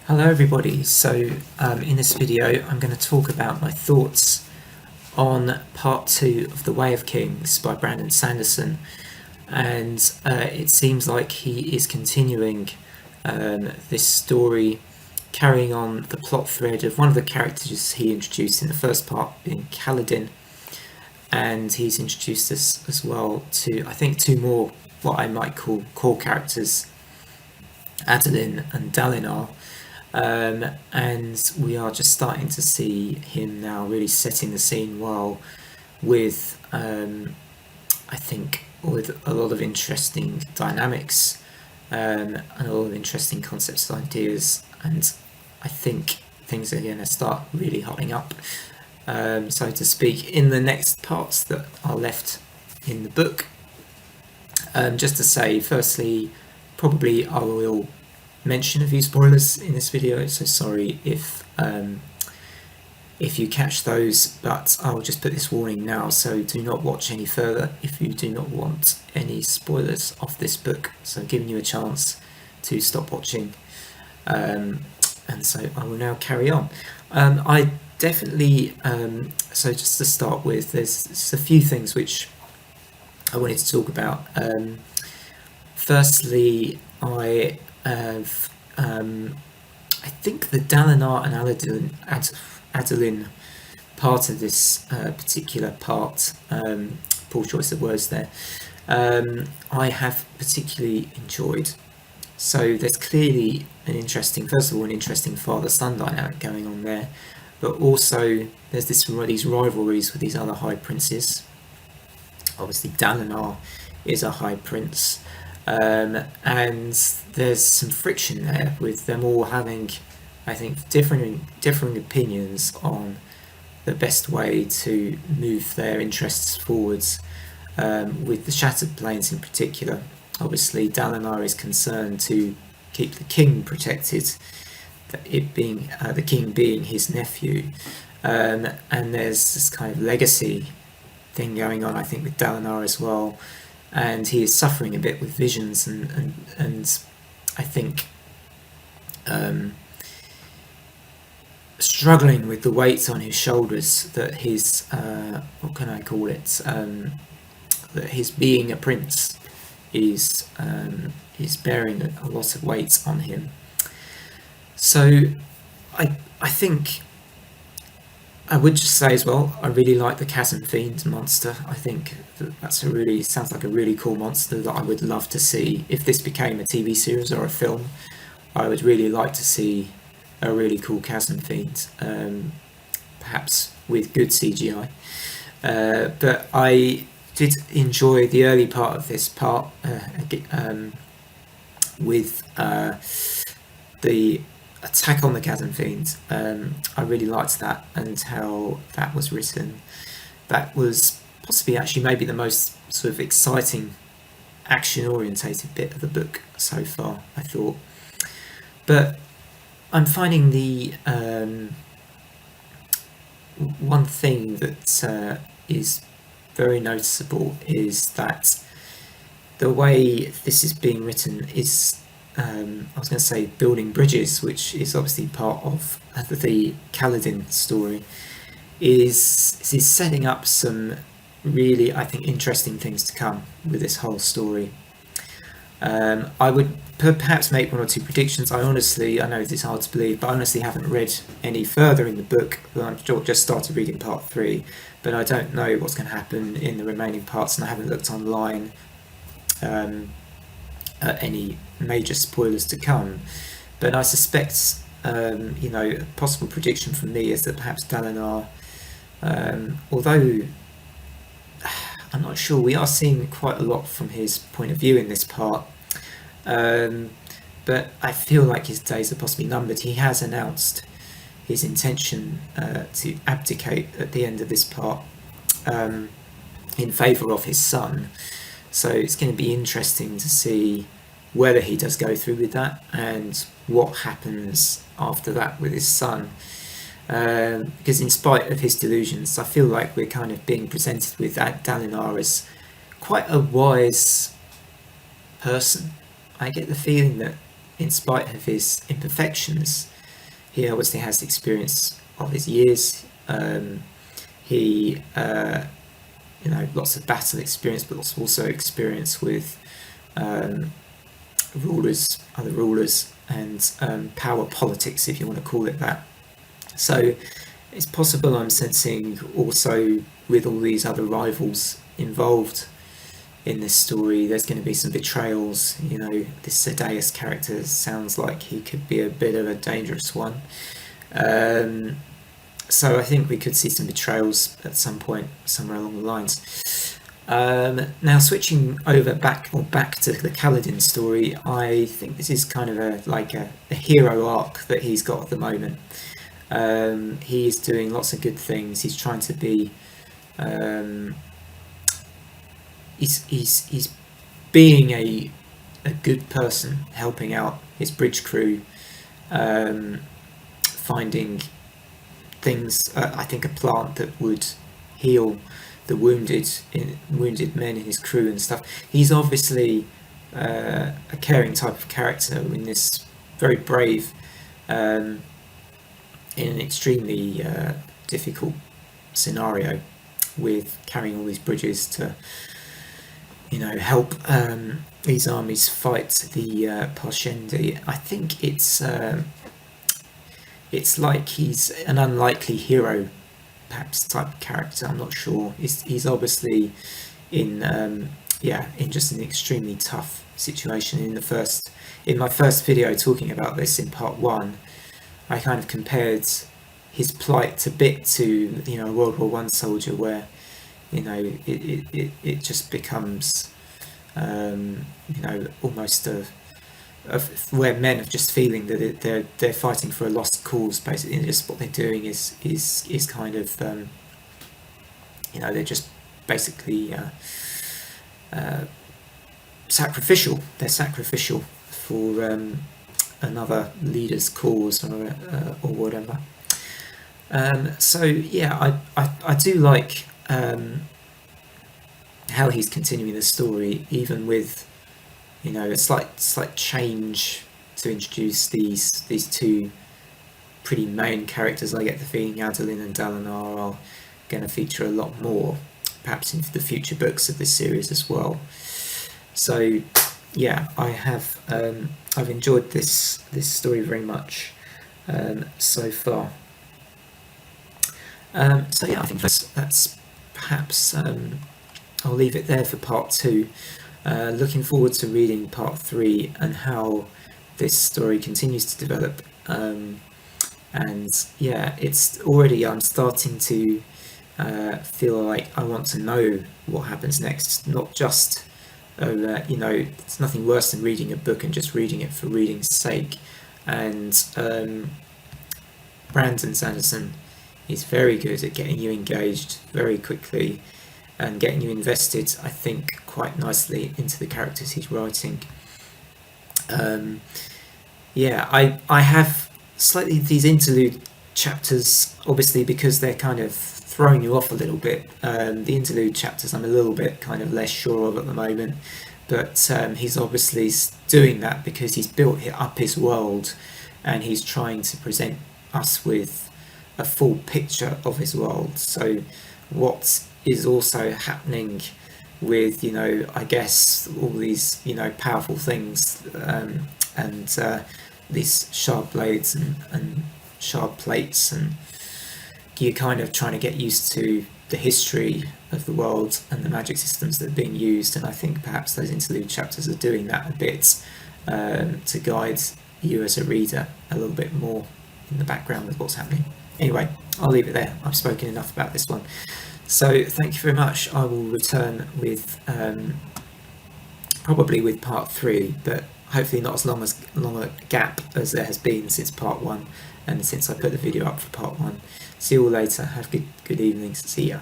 Hello everybody, so in this video I'm going to talk about my thoughts on part 2 of The Way of Kings by Brandon Sanderson, and it seems like he is continuing this story, carrying on the plot thread of one of the characters he introduced in the first part, being Kaladin, and he's introduced us as well to, I think, two more what I might call core characters, Adolin and Dalinar. And we are just starting to see him now really setting the scene well with, I think, with a lot of interesting dynamics and a lot of interesting concepts and ideas, and I think things are going to start really hotting up, so to speak, in the next parts that are left in the book. Just to say, firstly, probably I will mention a few spoilers in this video, so sorry if you catch those, but I'll just put this warning now, so do not watch any further if you do not want any spoilers of this book. So giving you a chance to stop watching, and so I will now carry on. I definitely, so just to start with, there's a few things which I wanted to talk about. Firstly, I think the Dalinar and Adolin part of this particular part, poor choice of words there, I have particularly enjoyed. So there's clearly first of all, an interesting father-son dynamic going on there, but also there's these rivalries with these other high princes. Obviously Dalinar is a high prince, and there's some friction there with them all having, I think, differing opinions on the best way to move their interests forwards, with the Shattered Plains in particular. Obviously Dalinar is concerned to keep the king protected, it being the king being his nephew, and there's this kind of legacy thing going on, I think, with Dalinar as well, and he is suffering a bit with visions and I think struggling with the weight on his shoulders that his what can I call it, that his being a prince is bearing a lot of weight on him. So I think I would just say as well, I really like the Chasm Fiend monster. I think that's sounds like a really cool monster that I would love to see. If this became a TV series or a film, I would really like to see a really cool Chasm Fiend, perhaps with good CGI. But I did enjoy the early part of this part, with the attack on the Chasm Fiend. I really liked that and how that was written. That was possibly actually maybe the most sort of exciting action orientated bit of the book so far, I thought. But I'm finding the one thing that is very noticeable is that the way this is being written is, I was going to say building bridges, which is obviously part of the Kaladin story, is setting up some really, I think, interesting things to come with this whole story. I would perhaps make one or two predictions. I know it's hard to believe, but I honestly haven't read any further in the book. I've just started reading part 3, but I don't know what's going to happen in the remaining parts, and I haven't looked online at any major spoilers to come. But I suspect, a possible prediction from me is that perhaps Dalinar, although I'm not sure, we are seeing quite a lot from his point of view in this part, but I feel like his days are possibly numbered. He has announced his intention to abdicate at the end of this part, in favour of his son, so it's going to be interesting to see whether he does go through with that and what happens after that with his son. Because in spite of his delusions, I feel like we're kind of being presented with Dalinar as quite a wise person. I get the feeling that in spite of his imperfections, he obviously has the experience of his years. He lots of battle experience, but also experience with other rulers, and power politics, if you want to call it that. So it's possible I'm sensing also, with all these other rivals involved in this story, there's going to be some betrayals. This Zedeus character sounds like he could be a bit of a dangerous one. So I think we could see some betrayals at some point, somewhere along the lines. Now, switching over back to the Kaladin story, I think this is kind of a hero arc that he's got at the moment. He's doing lots of good things. He's trying to be he's being a good person, helping out his bridge crew, finding things. I think a plant that would heal the wounded men in his crew and stuff. He's obviously a caring type of character in this, very brave, in an extremely difficult scenario, with carrying all these bridges to help these armies fight the Parshendi. I think it's like he's an unlikely hero, perhaps, type of character. I'm not sure. He's obviously in just an extremely tough situation. In my first video talking about this in part 1, I kind of compared his plight a bit to a World War I soldier, where it just becomes almost where men are just feeling that they're fighting for a lost cause, basically, and just what they're doing is kind of they're just basically sacrificial. They're sacrificial for another leader's cause or whatever. So yeah, I do like how he's continuing the story, even with a slight change to introduce these two pretty main characters. I get the feeling Adolin and Dalinar are going to feature a lot more, perhaps in the future books of this series as well. So yeah, I've enjoyed this story very much so far. So yeah, I think that's perhaps I'll leave it there for part 2. Looking forward to reading part 3 and how this story continues to develop. And yeah, it's already, I'm starting to feel like I want to know what happens next. Not just it's nothing worse than reading a book and just reading it for reading's sake. And Brandon Sanderson is very good at getting you engaged very quickly and getting you invested, I think, quite nicely into the characters he's writing. I have slightly these interlude chapters, obviously, because they're kind of throwing you off a little bit. The interlude chapters I'm a little bit kind of less sure of at the moment, but he's obviously doing that because he's built up his world and he's trying to present us with a full picture of his world. So what is also happening with I guess all these powerful things, and these sharp blades and sharp plates, and you're kind of trying to get used to the history of the world and the magic systems that are being used. And I think perhaps those interlude chapters are doing that a bit, to guide you as a reader a little bit more in the background with what's happening. Anyway, I'll leave it there. I've spoken enough about this one. So thank you very much. I will return with probably with part 3, but hopefully not as long a gap as there has been since part 1 and since I put the video up for part 1. See you all later. Have good evenings. See ya.